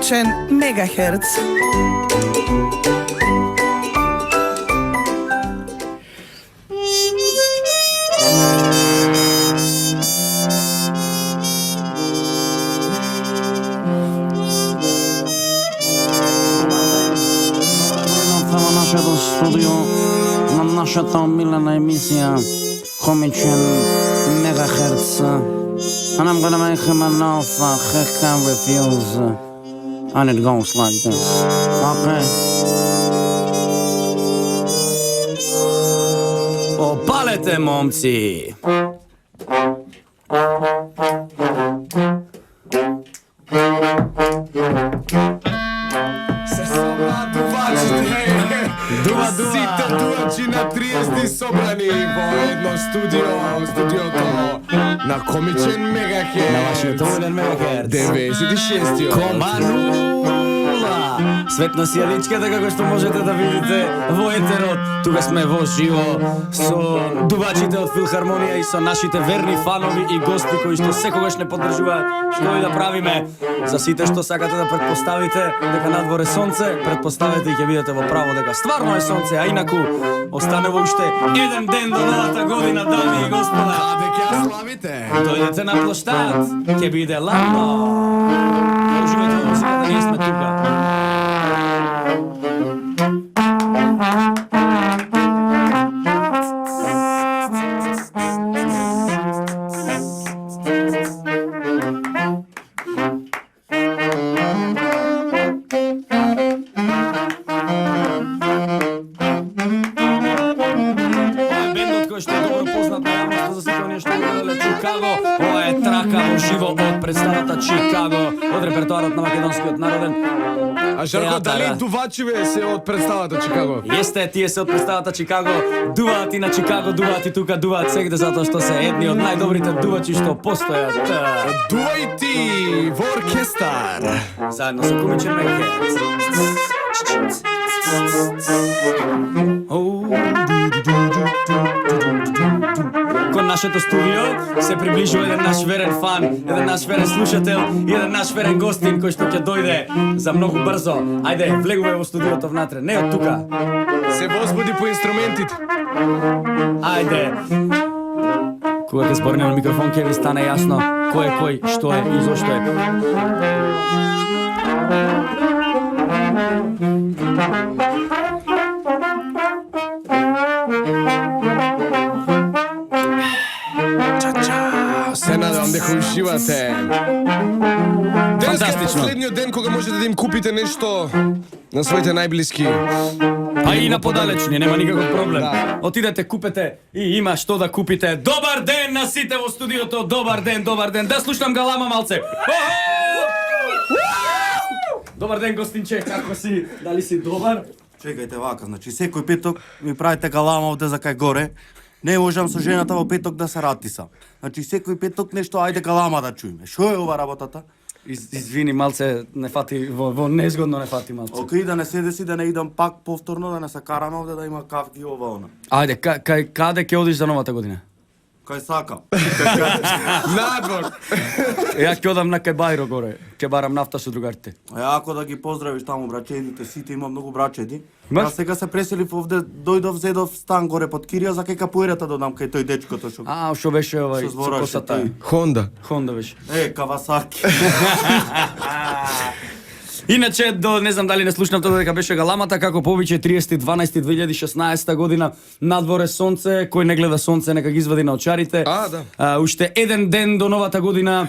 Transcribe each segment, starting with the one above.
Комичен Мегахерц. Нашето студио, на нашата омилена емисија Комичен Мегахерц. And I'm gonna make him an offer he can refuse. And it goes like this. Okay. Opalete, momci! Сите дувачи на 30 собрани во едно студиото на Комичен Мегахерц. На вашиот омилен Мегахерц. 96-тиот. Кома Светна сијаличката, како што можете да видите во етерот. Тука сме во живо со дувачите од Филхармонија и со нашите верни фанови и гости кои што секогаш не поддржуваат што и да правиме. За сите што сакате да предпоставите дека надвор е сонце, предпоставете и ќе видите во право дека стварно е сонце, а инаку останува уште еден ден до новата година, дами и господа. Каде ќе ја славите? Дојдете на площад, ќе биде ладно. Уживајте во музиката, ние сме тука. Од репертоарот на македонскиот народен. А Жарко, дали дувачиве се од представата Чикаго? Јесте, тие се од представата Чикаго. Дуваат и на Чикаго, дуваат и тука, дуваат сегде затоа што се едни од најдобрите дувачи што постојат. Дувај ти во оркестар. Заедно со Комичен Мегахерц. Кон нашето студио се приближува еден наш верен фан, еден наш верен слушател и еден наш верен гостин кој што ќе дојде за многу брзо. Ајде, влегувај во студиото внатре, не од тука. Се возбуди по инструментите. Ајде. Кога ќе зборне на микрофон ќе ви стане јасно кој е кој, што е и зошто е. Се надевам дека уживате. Денеска е последниот ден кога можете да им купите нешто на своите најблиски. А и на подалечни, нема никаков проблем. Да. Отидете, купете и има што да купите. Добар ден на сите во студиото, добар ден, добар ден. Да слушам галама малце. Добар ден, гостинче, како си? Дали си добар? Чекајте вака, значи секој петок ми правите галама овде за кај горе. Не можам со жената во петок да се ратисам. Значи секој петок нешто ајде галама да чуеме. Што е ова работата? Извини, малце не фати, во незгодно не фати малце. Окей, да не се деси да не идам пак повторно, да не се карам овде да има кавки ова она. Ајде, каде ќе одиш за новата година? Кај сакам. Надвор. Ја ќе одам на кај Бајро горе, ќе барам нафта со другарите. Ако да ги поздравиш таму брачедите, сите има многу брачеди. Баш? Јас сега се преселив овде, дојдов, зедов стан горе под Кирија за кај капуерата додам кај тој дечкото што. Што беше овај Што со збораше косата? тој? Хонда. Хонда беше. Кавасаки. Иначе, не знам дали не слушнавте дека беше галамата, како повеќе 30.12.2016 година, надвор е сонце, кој не гледа сонце нека ги извади на очарите. Да. Уште еден ден до новата година.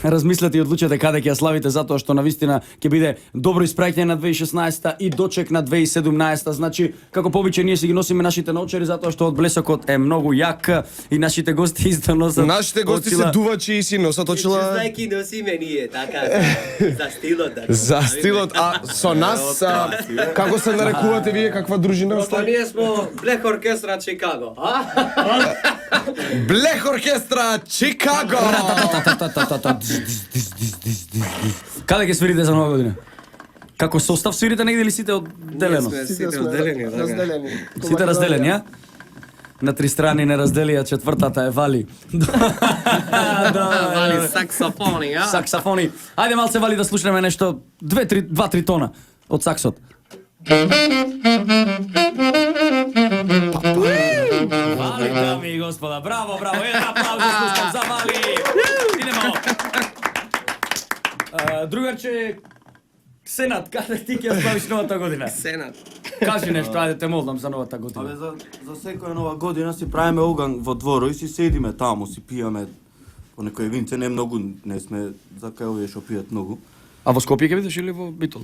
Размислете и одлучете каде ќе ја славите, затоа што навистина ќе биде добро испраќање на 2016 и дочек на 2017. Значи, како повеќе ние си ги носиме нашите наочари, затоа што одблесокот е многу јак и нашите гости исто носат. Нашите гости се дувачи и си носат очила. Знајки носиме ние, така, за стилот. За стилот, а со нас, како се нарекувате вие, каква дружина сте? Ние смо Блек Оркестра Чикаго, а? Блек Оркестра Чикаго! Каде ќе свирите за нова година? Како состав свирите негде или сите одделено? Сите одделени, така. Сите разделени, ја? на три страни не раздели, а четвртата е Вали. Вали саксофони, а? Саксофони. Ајде малце Вали да слушнеме нешто 2-3 тона од саксот. Вали, дами и господа, браво, браво, еден аплауз слушам за Вали. Идемо. Другарче, Сенат, каде ти ќе славиш новата година? Сенат. Кажи нешто, ајде те молам за новата Абе, година. за секоја нова година си правиме оган во дворо и си седиме таму, си пијаме по некој винце, не многу, не сме за кај овие што пијат многу. А во Скопје ќе бидеш или во Битол?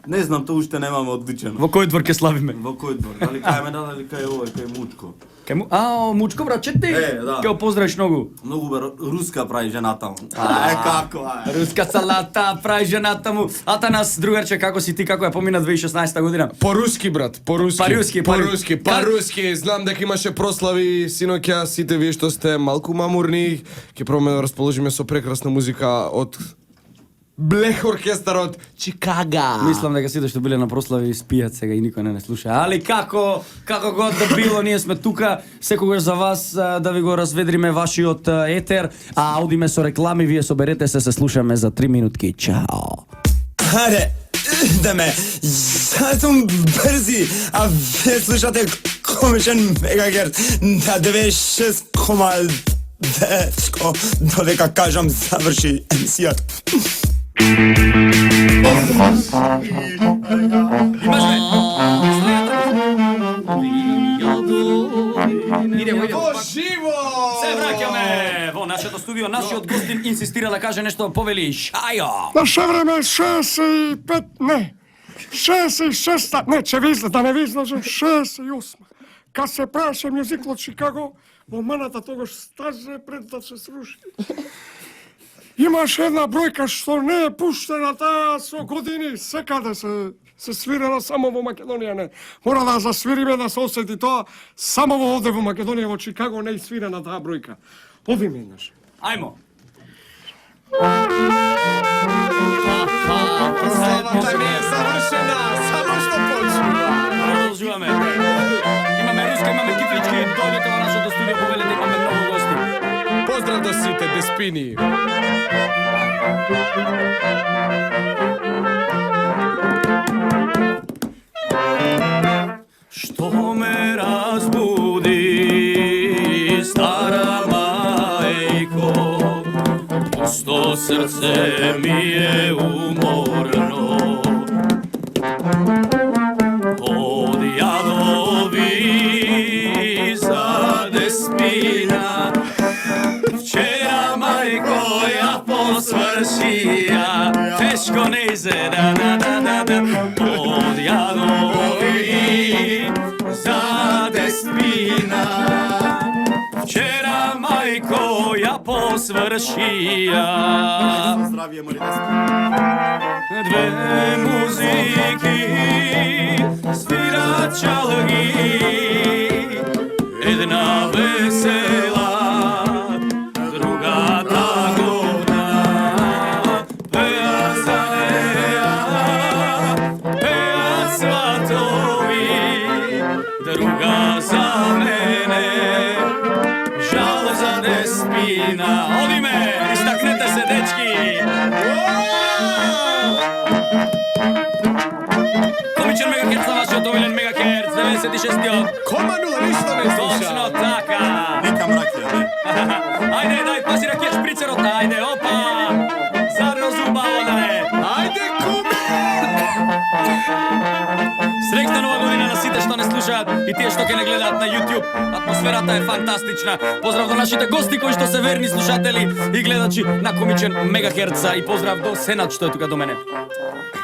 Не знам, тоа уште немаме одличено. Во кој двор ќе славиме? Во кој двор? Дали кај мене, дали кај овој, кај Мучко? Кај му? Мучко братче ти? Да. Ќе го поздравиш многу. Многу бе, руска прави жената му. Како е? Руска салата прави жената му. Атанас, другарче, како си ти, како ја помина 2016 година? По-руски, брат, по-руски. По-руски, по-руски, по-руски. Знам дека имаше прослави синоќа, сите вие што сте малку мамурни, ќе пробаме да расположиме со прекрасна музика од Блех оркестарот Чикага. Мислам дека сите што биле на прослави спијат сега и никој не слуша. Али како год да било, ние сме тука секогаш за вас да ви го разведриме вашиот етер, а аудиме со реклами, вие соберете се слушаме за 3 минутки. Чао. Аре, идеме. Ја сум брзи, а вие слушате Комичен Мегахерц на 96,9 додека кажам заврши емисијата. Идемо. Живо! Се враќаме во нашето студио. Нашиот гостин инсистира да каже нешто, повели Шајо. Наше време е 65, не, 66, не, ќе ви излезе, да не ви излезе, 68. Кад се правеше мюзиклот Чикаго, во мената тогаш стаже пред да се сруши. Имаше една бројка што не е пуштена таа со години, секаде се свирена само во Македонија не. Мора да засвириме да се осети тоа, само во овде во Македонија, во Чикаго не е свирена таа бројка. Оди ме еднаш. Ајмо. Славата не е завршена, само што почнува. Продолжуваме. Имаме руска, имаме кифлички, дојдете во нашето студио, повелете, имаме многу гости. Поздрав до сите, деспини. Што ме разбуди, стара мајко, пусто срце ми е уморно. Од јадови заде спина, вчера мајко ја посвршија, тешко не изе, од јадови заде спина, вчера мајко ја посвршија. Здравје, моли да Две музики свират чалги, една весела, другата годна. Пеа за неа, пеа сватови, друга за мене, жал за деспина. Одиме, истакнете се, дечки! Комичен Мегахерц на вашиот омилен Мегахерц, 96-тиот. Кома нула, ништо не Точно слуша. така. Викам ракија, не? Ајде, дај, пази ракија шприцерот, ајде, опа. Задно зуба, одаре. Ајде, куме! Среќна нова година на сите што не слушаат и тие што ќе не гледаат на YouTube. Атмосферата е фантастична. Поздрав до нашите гости кои што се верни слушатели и гледачи на Комичен Мегахерца и поздрав до Сенат што е тука до мене.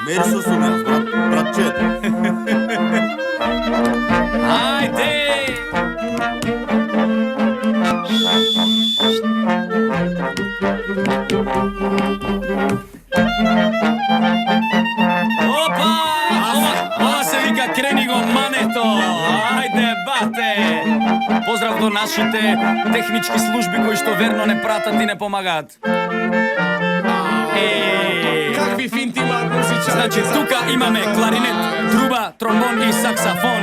Мерсо сум јас, братче. Ајде! Опа! Ова се вика крени го мането. Ајде, бате! Поздрав до нашите технички служби кои што верно не пратат и не помагаат. Какви финти мар Значи тука имаме кларинет, труба, тромбон и саксафон.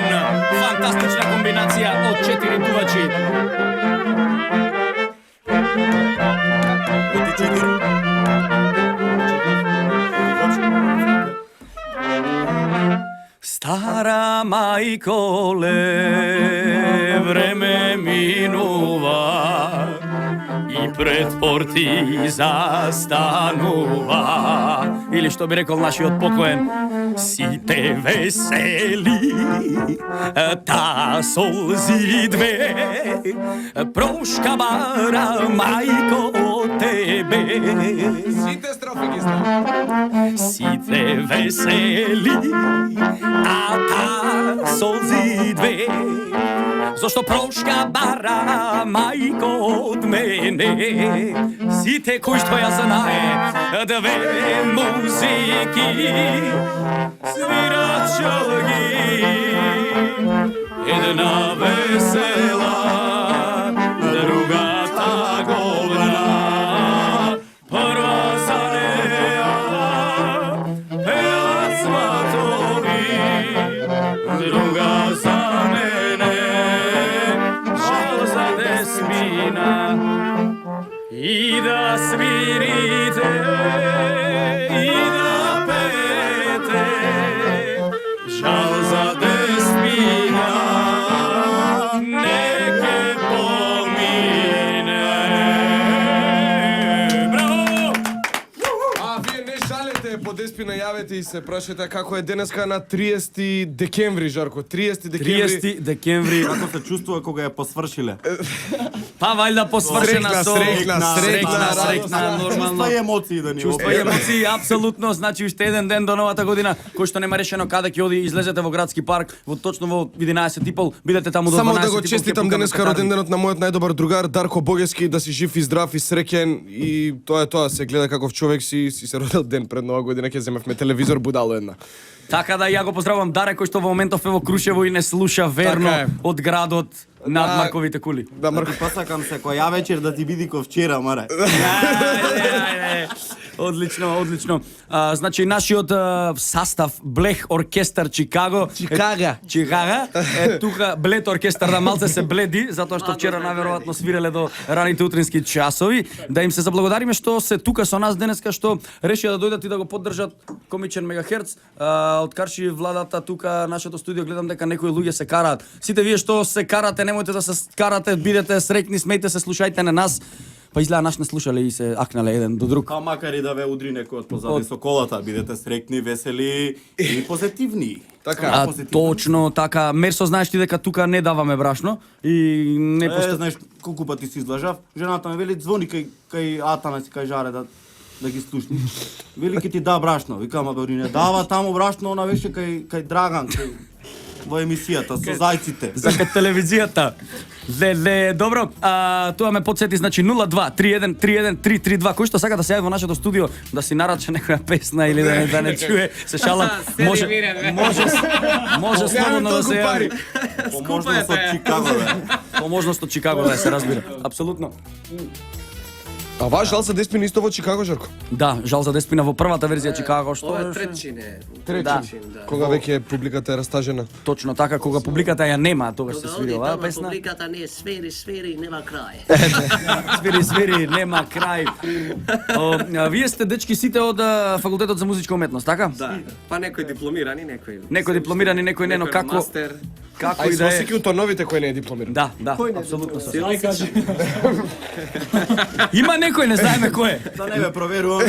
Фантастична комбинација од 4 дувачи. Оти 4. Стара мајколе, време минува и пред порти застанува. Или што би рекол нашиот покоен, сите весели, та солзи две, прошка бара мајко од тебе. Сите строфи ги знам. Сите весели, а та солзи две. Зошто прошка бара мајко од мене. Сите кој што ја знае две музики свирачо ги. Една весела, другата говорна. Прва за неа пеа сватови, друга за мене жал за деспина. И да свирите, и да пеете, жал за деспина, неке помине. Браво! А вие не шалите, по Деспина јавете и се прашате како е денеска на 30 декември, Жарко. 30 декември. 30 декември. Како се чувствува кога ја посвршиле? Па вајда посвршена со Срекна, нормално. Чувства и емоции да ни Чувства и емоции, апсолутно. Значи уште еден ден до новата година, кој што нема решено каде ќе оди, излезете во градски парк, точно во 11:30, бидете таму до 12:30. Само да го честитам денеска роден денот на мојот најдобар другар Дарко Богески, да си жив и здрав и среќен и тоа е тоа, се гледа каков човек си се родил ден пред нова година, ќе земевме телевизор будало една. Така да ја го поздравувам Даре кој што во моментов е во Крушево и не слуша верно Така е. од градот над Да. Марковите кули. Да, Марко. Посакам се која вечер да ти биди ко вчера, маре. Одлично, одлично. Значи нашиот састав Блех оркестар Чикаго. Чикага. Е тука Блед оркестар да малце се бледи затоа што вчера најверојатно свиреле до раните утрински часови. Да им се заблагодариме што се тука со нас денеска, што решија да дојдат и да го поддржат комичен Мегахерц. Откарши владата тука нашето студио, гледам дека некои луѓе се караат. Сите вие што се карате, немојте да се карате, бидете среќни, смејте се, слушајте на нас. Па изгледа наш не слушале и се акнале еден до друг. Па макар и да ве удри некој од позади со колата, бидете срекни, весели и позитивни. Така. Точно така. Мерсо, знаеш ти дека тука не даваме брашно и не Знаеш колку пати си излажав, жената ме вели звони кај Атана си кај Жаре да ги слушни. Вели ке ти да брашно, викам абе не дава таму брашно, она беше кај Драган, во емисијата со зајците. за кај телевизијата. Леле, добро. Тоа ме подсети, значи 02-31-31-332. Кој што сака да се јави во нашето студио да си нарача некоја песна или да не чуе, се шалам. Може слободно да се јави. Поможност од Чикаго, бе. По можност од Чикаго да се разбира. Апсолутно. А ваш жал за Деспин исто во Чикаго, Жарко? Да, жал за Деспина во првата верзија Чикаго, што Ова е беше- третчин е. Да. Кога веќе публиката е растажена. Точно така, кога публиката ја нема, тогаш се Кога свири оди оваа тама песна. публиката не свири, нема крај. Свири, нема крај. Вие сте дечки сите од факултетот за музичка уметност, така? Да. Па некои дипломирани, некои. Некој дипломирани, некој не, но Некој како мастер. како А и и да е. свосики од новите кој не е дипломиран. Да, апсолутно се. Силно се Има некој, не знаеме кој е. Да не ме проверувам.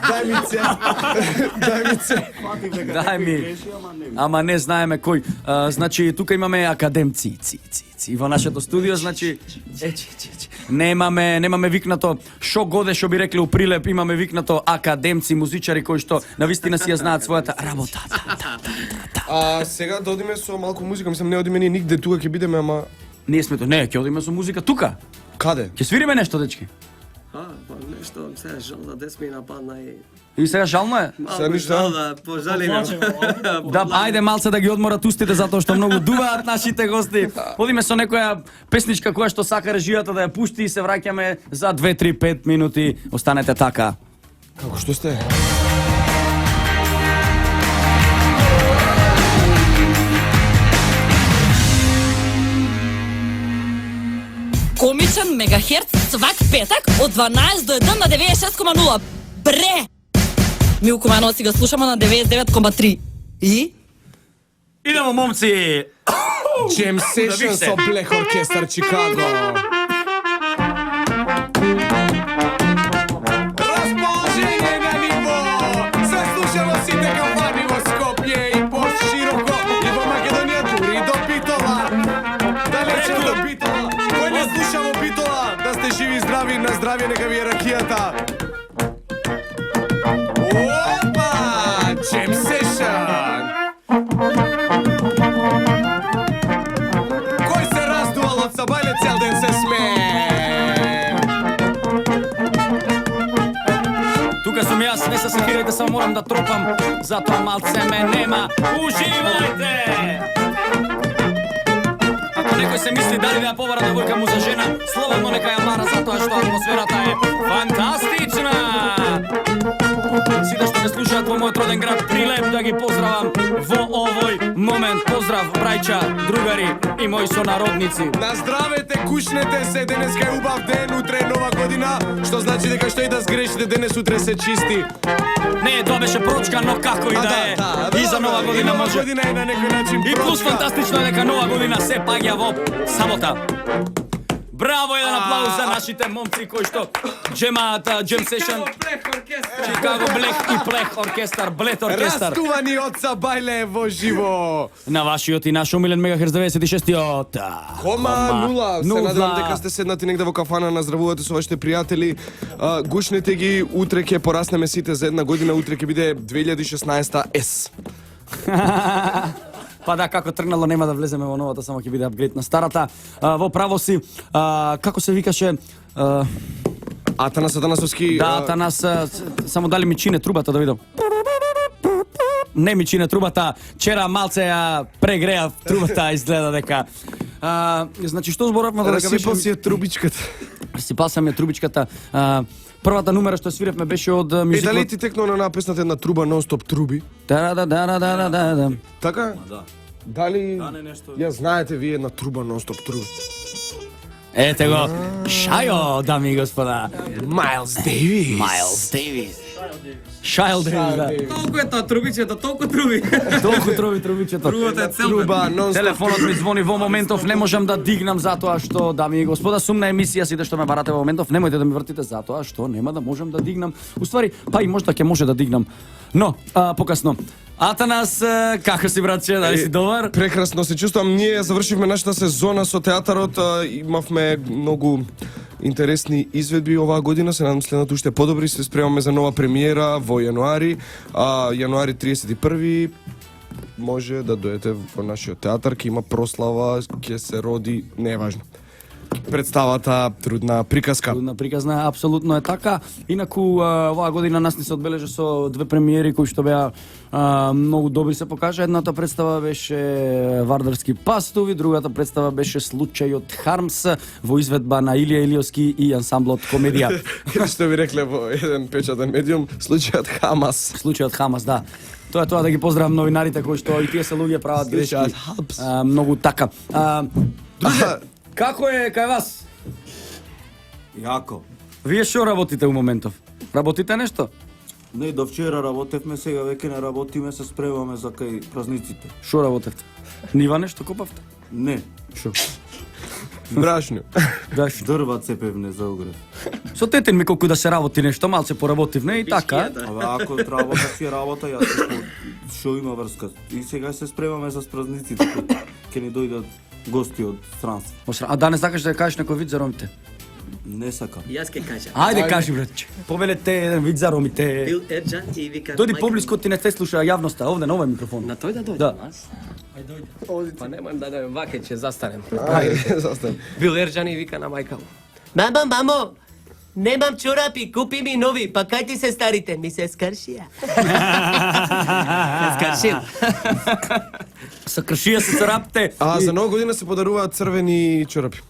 Дај ми це. Дај ми. Ама не знаеме кој. Значи тука имаме академци, во нашето студио, значи немаме викнато шо годе, што би рекле у Прилеп, имаме викнато академци, музичари кои што навистина си ја знаат својата работа. А сега да одиме со малку музика, мислам не одиме ние нигде, тука ќе бидеме, ама Ние сме не, ќе одиме со музика тука. каде? Ќе свириме нешто, дечки. па нешто се жал да Деспина нападна и И сега жално е. малку ништо. жал да пожалиме. Да, ајде малце да ги одморат устите затоа што многу дуваат нашите гости. Одиме со некоја песничка која што сака режијата да ја пушти и се враќаме за 2, 3, 5 минути. Останете така. Како што сте? комичен мегахерц свак петак од 12 до 1 на 96,0. Бре! Милко Манова си го слушаме на 99,3. И? Идемо, момци! Jam Session со Black Orchestra Chicago. Расположение на ниво! Заслушало сите кафани во Скопје и пошироко и во Македонија дури до Битола. Далече до Битола. Кој не слуша во Битола? Да сте живи и здрави, на здравје нека ви е ракијата. Опа! Jam Session! Кој се раздувал од Сабајле цел ден се смее? Тука сум јас, не се секирајте, само морам да тропам, затоа малце ме нема. Уживајте! Ако некој се мисли дали да ја повара девојка му за жена, слободно нека ја мара, затоа што атмосферата е фантастична! Сите што ме слушаат во мојот роден град Прилеп, да ги поздравам во овој момент. Поздрав, брајча, другари и мои сонародници. На здравете, кушнете се, денеска е убав ден, утре е нова година, што значи дека што и да сгрешите, денес утре се чисти. Не, тоа беше прочка, но како и да е. И за нова година може. Нова година е на некој начин И плюс прочка. фантастично е дека нова година се паѓа во сабота. Браво, еден аплауз за нашите момци кои што джемаат Jam Session. Чикаго Блек и Плех оркестар, Блет оркестар. Растувани од Сабајле во живо. На вашиот и наш омилен Мегахерц 96-иот. Кома нула. Се надевам дека сте седнати негде во кафана, наздравувате со вашите пријатели. Гушнете ги, утре ќе пораснеме сите за една година, утре ќе биде 2016 С. Па да, како тргнало, нема да влеземе во новата, само ќе биде апгрейд на старата. Во право си, како се викаше... Атанас Атанасовски... Да, Атанас, само дали ми чине трубата да видам. Не ми чине трубата, вчера малце ја прегреав трубата, изгледа дека. Значи, што зборавме дека Расипал си ја трубичката. Расипал сам ја трубичката. Првата номера што свиревме беше од Е, мюзикот. дали ти текнува на напесната една труба нон-стоп труби? Да. Така? Да. Дали Да, не нешто. ја знаете вие една труба нон-стоп труби? Ете го, Шајо, дами и господа. Майлз Дейвис. Майлз Дейвис. Шајл Дейвис, да. Толку е тоа трубичето, толку труби. Толку трови трубичето. Трубата е цел. Труба нон-стоп. Телефонот ми звони во моментов, не можам да дигнам затоа што, дами и господа, сум на емисија, сите што ме барате во моментов, немојте да ми вртите затоа што нема да можам да дигнам. Уствари, па и можда ќе може да дигнам. Но, покасно. Атанас, како си, братче, дали си добар? Прекрасно се чувствам. Ние завршивме нашата сезона со театарот, имавме многу интересни изведби оваа година, се надам следната уште подобри, се спремаме за нова премиера во јануари, јануари 31 може да дојдете во нашиот театар, ќе има прослава, ќе се роди, не е важно. Представата трудна приказка. Трудна приказна, апсолутно е така. Инаку, оваа година нас ни се одбележа со две премиери кои што беа многу добри се покажа. Едната представа беше Вардарски пастови, другата представа беше Случајот Хармс во изведба на Илија Илиовски и ансамблот Комедија. Што ви рекле во еден печатен медиум, случајот Хамас. Случајот Хамас, да. Тоа е тоа, да ги поздравам новинарите кои што и тие се луѓе прават грешки. Случајот Хамас. Многу така. Друже, како е кај вас? Јако. Вие што работите у моментов? Работите нешто? Не, до вчера работевме, сега веќе не работиме, се спремаме за кај празниците. Што работевте? Нива нешто копавте? Не, Што? Брашно. Да, што? дрва цепевне за огрев. Со тетен ми колку да се работи нешто, малце поработивне и така. Абе, ако треба да си работа, јас што има врска. И сега се спремаме за празниците, кои ќе ни дојдат гости од странство. А данес сакаш да кажеш некој вид за ромите? Не сакам. Јас ке кажам. Ајде кажи, братче. Повелете еден вид за ромите. Бил Ерџан и вика... Дојди мајка- поблиско, ти не те слуша јавноста, овде на овој микрофон. На тој да дојде? Да. Па немам да дојдем, ваке ќе застанем. Ајде, застан. Бил Ерџан и вика на мајка му. Мамо, немам чорапи, купи ми нови, па кај ти се старите? Ми се скршија. Скршил. Се кршија се царапте. А за нова година се подаруваат црвени чорапи.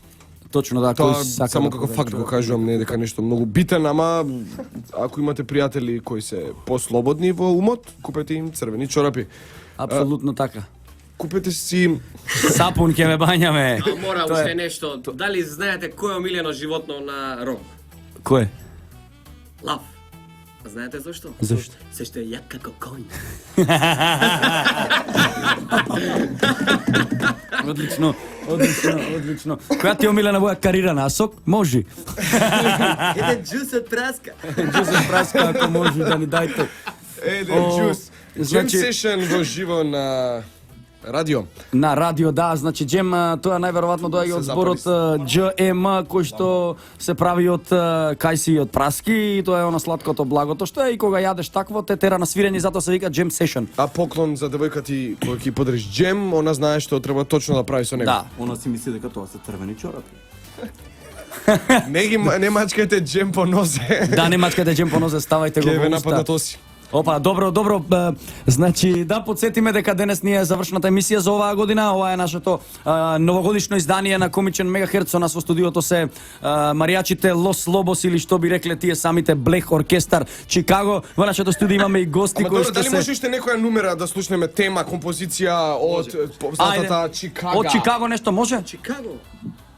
Точно да, Тоа кој сака само да како подари факт го чорапи. кажувам, не е дека нешто многу битен, ама ако имате пријатели кои се послободни во умот, купете им црвени чорапи. Апсолутно така. купете си Сапун ќе ме бањаме. А мора Тоа е- уште нешто. Дали знаете кој е омилено животно на Ром? Кој? Лав. А знаете зашто? Зашто? Се што е јак како конј. Одлично, одлично. Која ти е омилена боја карирана? А сок? Може. Еден джус од праска. Джузеф Праска, ако може да ни дајте. еден О, джус. Jam значи- session во живо на радио. На радио, да, значи Джем, тоа најверојатно доаѓа од Се зборот џм, кој што се прави од кајси и од праски, и тоа е она сладкото благото, што е и кога јадеш такво, те тера на свирење, затоа се вика Джем Session. А поклон за девојка ти, кој ќе подреш джем, она знае што треба точно да прави со него. Да. Она си мисли дека тоа се црвени чорапи. Не мачкајте джем по нозе. Да, не мачкате Джем по нозе, ставајте го Ќе ве во уста. нападат оси. Опа, добро, значи да подсетиме дека денес ни е завршната емисија за оваа година. Ова е нашето новогодишно издание на Комичен Мегахерц. Со нас во студиото се маријачите Лос Лобос, или што би рекле тие самите Блех Оркестар Чикаго. Во нашето студио имаме и гости Ама кои добро, што дали се... може уште некоја нумера да слушнеме тема, композиција од познатата Чикаго? Од Чикаго нешто може? Чикаго.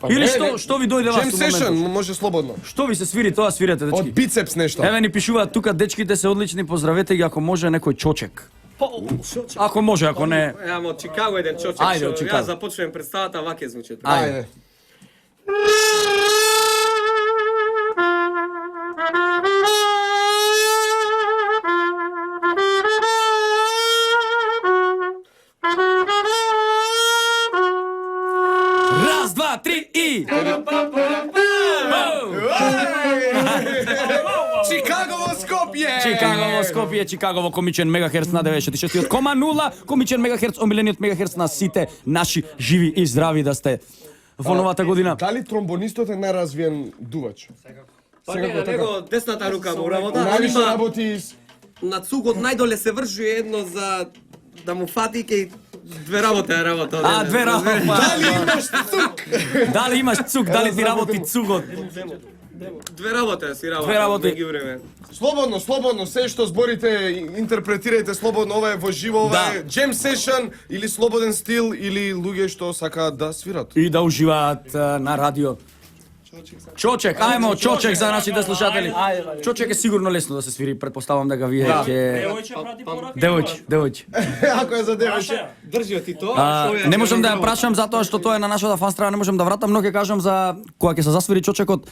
Или што ви дојде вас Jam во session, моментот? може слободно. Што ви се свири, тоа свирете, Од дечки. бицепс нешто. Еве ни пишуваат тука, дечките се одлични, поздравете ги, ако може некој чочек. Ако може, ако не... Јам од Чикаго еден чочек. Ајде, од што Чикаго. Ја започнувам представата, ваке звучи. Ајде. Раз, два, три и... Чикаго во Скопје! Чикаго во Скопје, Чикаго во Комичен Мегахерц на 96,0, Комичен Мегахерц, омилениот Мегахерц на сите наши живи и здрави да сте во новата година. Дали тромбонистот е најразвиен дувач? Па не, на него десната рука му работа. Највише Има работи на цугот најдоле се врши едно за да му фати кај две работи е работа. А, две работи. Дали имаш цук? Дали имаш цук, дали ти работи цугот? Две работи си работа. Две работи. Меѓу време. Слободно, се што зборите, интерпретирајте слободно, ова е во живо, ова Да. е jam session, или слободен стил, или луѓе што сакаат да свират. И да уживаат на радио. Чочек, ајмо, чочек за нашите слушатели. Чочек е сигурно лесно да се свири, предпоставам дека вие ќе... Девојче. Ако е за девојче. Држи ти тоа. Не можам да ја прашам затоа што тоа е на нашата фан страна, не можам да вратам, но ќе кажам за кога ќе се засвири чочекот,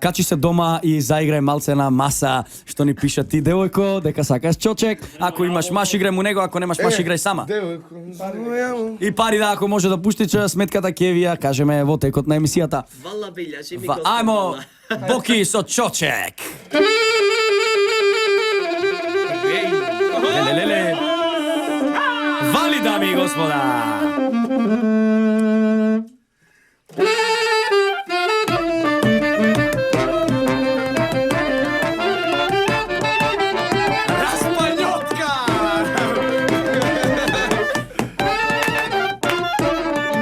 качи се дома и заиграј малце на маса, што ни пиша ти девојко, дека сакаш чочек, ако имаш маш играј му него, ако немаш маш играј сама. Девојко. И пари да, ако може да пуштиш сметката ќе ви ја кажеме во текот на емисијата. Вала белјаши ми Ајмо, Боки со чочек. Лелелеле. Вали, дами и господа. Распалјотка!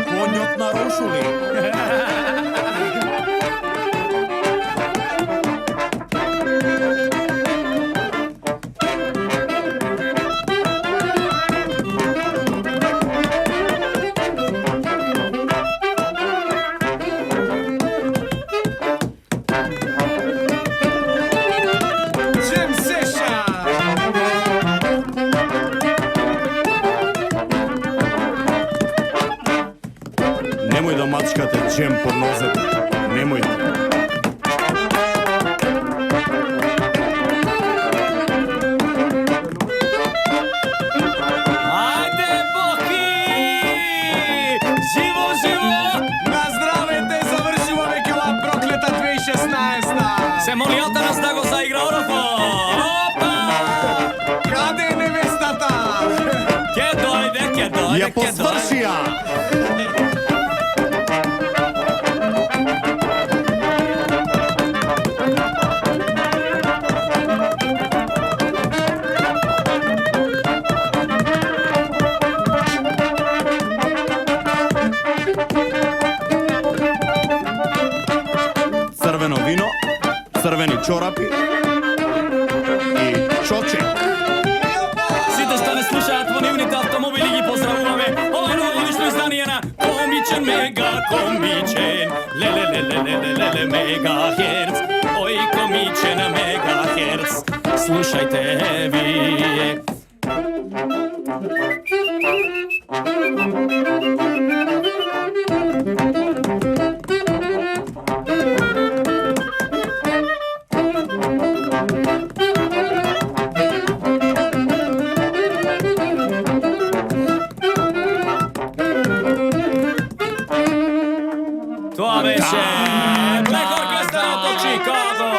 Конјот на Рошули. Jam session! Немој да мачкате джем по нозете. Немојте. Ајде, Боки! Живо, живо! На здравете, завршува веќе ова проклета 2016. Се моли Атанас да го заигра Орофо! Опа! Каде е невестата? Ке дојде, ке дојде, Ја ке дојде. посвршија. Црвено вино, црвени чорапи и чочек. Сите што не слушаат во нивните автомобили ги поздравуваме. Ова е комичен, леле мегахерц, ой комичен мегахерц, слушајте вие. Тоа беше Black Orchestra од Чикаго.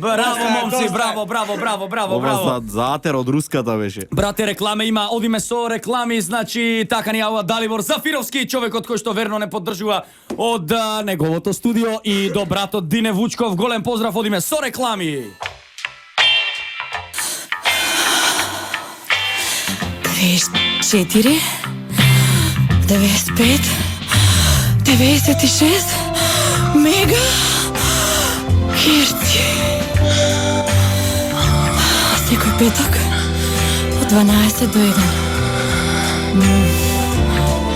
Браво, момци, браво. Ова за атер од руската беше. Брате, рекламе има, одиме со реклами, значи така ни јавува Далибор Зафировски, човекот кој што верно не поддржува од неговото студио, и до братот Дине Вучков, голем поздрав, одиме со реклами. 94, 95, 96 мега херци. Секој петок од 12 до 1.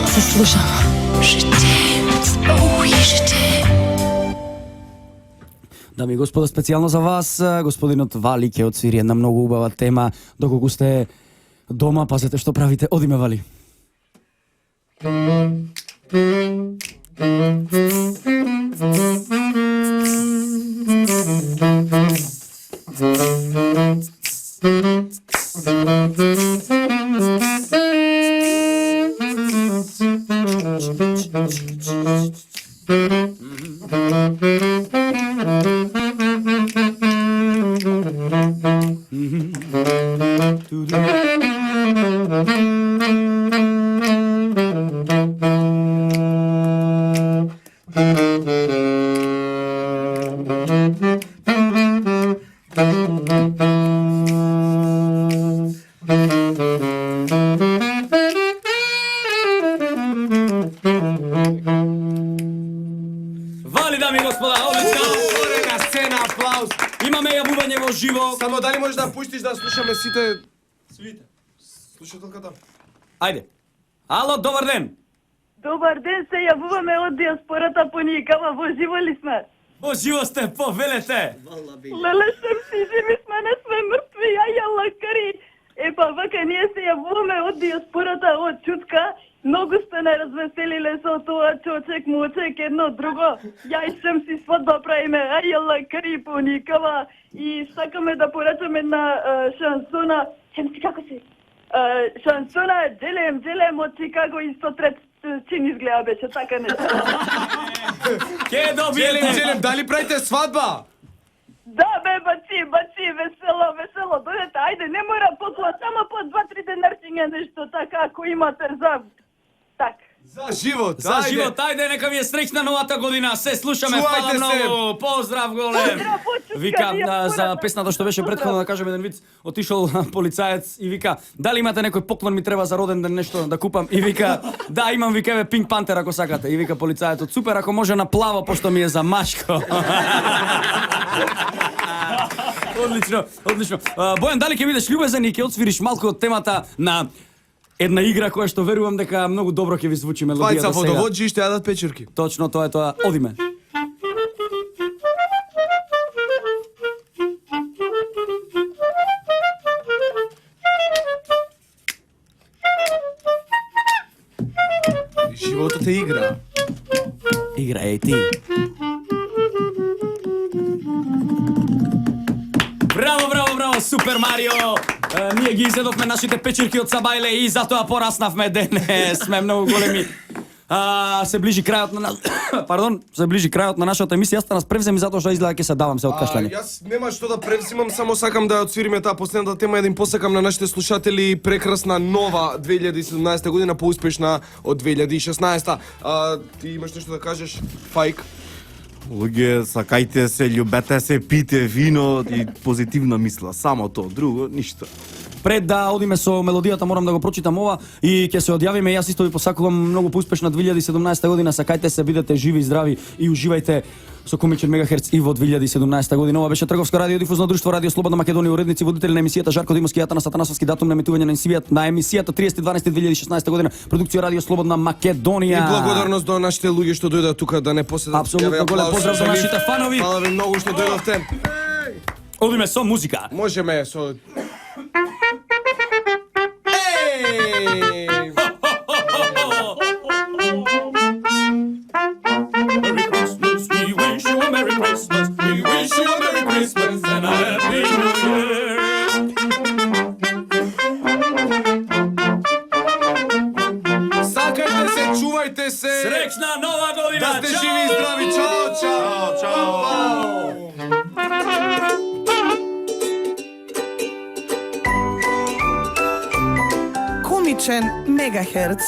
Се слушам. Дами и господа, специјално за вас, господинот Вали ќе отсвири една многу убава тема. Доколку сте дома, пазете што правите. Одиме, Вали. Вали, дами и господа, одлично! Отворена сцена, аплауз. Имаме јавување во живо. Само дали можеш да пуштиш да слушаме сите слушателката? Ајде. Ало, добар ден. Добар ден, се јавуваме од диаспората по Никава, во живо ли сме? Во живо сте, повелете. Леле, сем си живи сме, не сме мртви, ја лакари. Епа, вака, ние се јавуваме од диаспората, од Чутка. Многу сте не развеселиле со тоа чочек, мочек, едно друго. Ја и сем си свадба правиме, ја лакари по Никава. И сакаме да порачаме една шансона. Сем си како си? Шансона Джелем од Чикаго и 103 чин изгледа беше така нешто. Ке добиете. Желем, дали правите свадба? Да, бе, баци, весело, дојдете, ајде, не мора поклон, само по 2-3 денарчиња нешто, така, ако имате за... Так. За живот, За живот, ајде, нека ви е среќна новата година. Се слушаме, Чувајте фала се. многу. Поздрав голем. Поздрав, почуска, Вика, диаспората. за песната што беше претходно, да кажем еден виц, отишол полицаец и вика, дали имате некој поклон, ми треба за роден ден нешто да купам. И вика, да, имам, вика, еве Pink Panther ако сакате. И вика полицаецот, супер, ако може на плаво, пошто ми е за машко. Одлично. Бојан, дали ќе бидеш љубезен и ќе отсвириш малку од темата на една игра која што верувам дека многу добро ќе ви звучи мелодијата Двајца сега. водоводжи ще јадат печурки. Точно, тоа е тоа. Одиме. Животот е игра. Игра е ти. Браво, Супер Марио! Ние ги изедовме нашите печурки од Сабајле и затоа пораснавме денес. Сме многу големи. Се ближи крајот на се ближи крајот на нашата емисија. Јас нас превзем затоа што изгледа ќе се давам се од кашлање. Јас нема што да превзимам, само сакам да ја отсвириме таа последната тема, еден посакам на нашите слушатели прекрасна нова 2017 година, поуспешна од 2016. Ти имаш нешто да кажеш, Фајк? Луѓе, сакајте се, љубете се, пите вино и позитивна мисла, само тоа, друго ништо. Пред да одиме со мелодијата, морам да го прочитам ова и ќе се одјавиме. Јас исто ви посакувам многу поуспешна 2017 година. Сакајте се, бидете живи и здрави и уживајте со комичен Мегахерц и во 2017 година. Ова беше трговско радиодифузно друштво Радио Слободна Македонија, уредници водители на емисијата Жарко Димовски и Атанас Атанасовски, датум на емитување на емисијата 30.12.2016 година, продукција Радио Слободна Македонија. И благодарност до нашите луѓе што дојдат тука да не поседат. Апсолутно голем поздрав за нашите фанови. Фала ви многу што дојдовте. Одиме со музика. Можеме со Сакајте се, чувајте се. Среќна нова година. Да сте живи и здрави. Чао, чао. Чао. Комичен Мегахерц.